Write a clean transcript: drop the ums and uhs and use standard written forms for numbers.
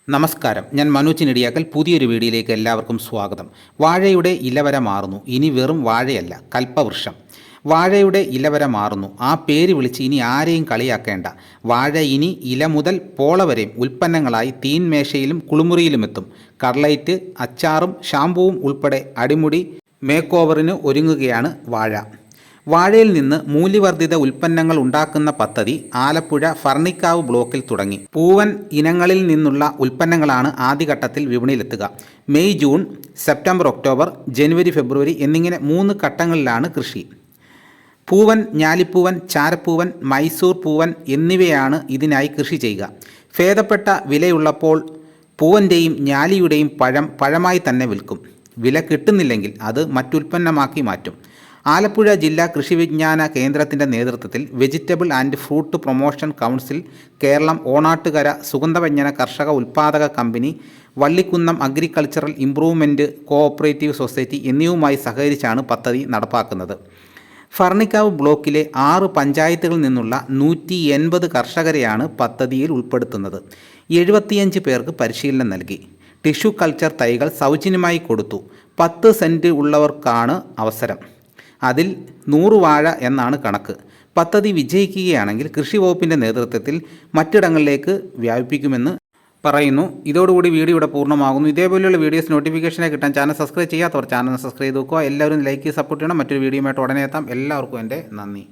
നമസ്കാരം, ഞാൻ മനോജ് നെടിയാക്കൽ. പുതിയൊരു വീഡിയോയിലേക്ക് എല്ലാവർക്കും സ്വാഗതം. വാഴയുടെ ഇലവര മാറുന്നു. ഇനി വെറും വാഴയല്ല, കൽപ്പവൃക്ഷം. വാഴയുടെ ഇലവര മാറുന്നു. ആ പേര് വിളിച്ച് ഇനി ആരെയും കളിയാക്കേണ്ട. വാഴ ഇനി ഇല മുതൽ പോള വരെയും ഉൽപ്പന്നങ്ങളായി തീൻമേശയിലും കുളിമുറിയിലുമെത്തും. കട്ലൈറ്റ്, അച്ചാറും ഷാമ്പുവും ഉൾപ്പെടെ അടിമുടി മേക്ക് ഓവറിന് ഒരുങ്ങുകയാണ് വാഴ. വാഴയിൽ നിന്ന് മൂല്യവർദ്ധിത ഉൽപ്പന്നങ്ങൾ ഉണ്ടാക്കുന്ന പദ്ധതി ആലപ്പുഴ ഫർണിക്കാവ് ബ്ലോക്കിൽ തുടങ്ങി. പൂവൻ ഇനങ്ങളിൽ നിന്നുള്ള ഉൽപ്പന്നങ്ങളാണ് ആദ്യഘട്ടത്തിൽ വിപണിയിലെത്തുക. മെയ്, ജൂൺ, സെപ്റ്റംബർ, ഒക്ടോബർ, ജനുവരി, ഫെബ്രുവരി എന്നിങ്ങനെ 3 ഘട്ടങ്ങളിലാണ് കൃഷി. പൂവൻ, ഞാലിപ്പൂവൻ, ചാരപ്പൂവൻ, മൈസൂർ പൂവൻ എന്നിവയാണ് ഇതിനായി കൃഷി ചെയ്യുക. ഭേദപ്പെട്ട വിലയുള്ളപ്പോൾ പൂവൻ്റെയും ഞാലിയുടെയും പഴമായി തന്നെ വിൽക്കും. വില കിട്ടുന്നില്ലെങ്കിൽ അത് മറ്റുൽപ്പന്നമാക്കി മാറ്റും. ആലപ്പുഴ ജില്ലാ കൃഷി വിജ്ഞാന കേന്ദ്രത്തിൻ്റെ നേതൃത്വത്തിൽ vegetable and fruit promotion council, Keralam Onattukara സുഗന്ധവ്യഞ്ജന കർഷക ഉൽപ്പാദക company, Vallikunnam agricultural improvement cooperative society എന്നിവയുമായി സഹകരിച്ചാണ് പദ്ധതി നടപ്പാക്കുന്നത്. ഫർണിക്കാവ് ബ്ലോക്കിലെ 6 പഞ്ചായത്തുകളിൽ നിന്നുള്ള 180 കർഷകരെയാണ് പദ്ധതിയിൽ ഉൾപ്പെടുത്തുന്നത്. 75 പേർക്ക് പരിശീലനം നൽകി. ടിഷ്യൂ കൾച്ചർ തൈകൾ സൗജന്യമായി കൊടുത്തു. 10 സെൻറ്റ് ഉള്ളവർക്കാണ് അവസരം. അതിൽ 100 വാഴ എന്നാണ് കണക്ക്. പദ്ധതി വിജയിക്കുകയാണെങ്കിൽ കൃഷി വകുപ്പിൻ്റെ നേതൃത്വത്തിൽ മറ്റിടങ്ങളിലേക്ക് വ്യാപിപ്പിക്കുമെന്ന് പറയുന്നു. ഇതോടുകൂടി വീഡിയോ ഇവിടെ പൂർണ്ണമാകുന്നു. ഇതേപോലെയുള്ള വീഡിയോസ് നോട്ടിഫിക്കേഷനായി കിട്ടാൻ ചാനൽ സബ്സ്ക്രൈബ് ചെയ്യാത്തവർ ചാനൽ സബ്സ്ക്രൈബ് ചെയ്ത് നോക്കുക. എല്ലാവരും ലൈക്ക് സപ്പോർട്ട് ചെയ്യണം. മറ്റൊരു വീഡിയോയുമായിട്ട് ഉടനെ എത്താം. എല്ലാവർക്കും എൻ്റെ നന്ദി.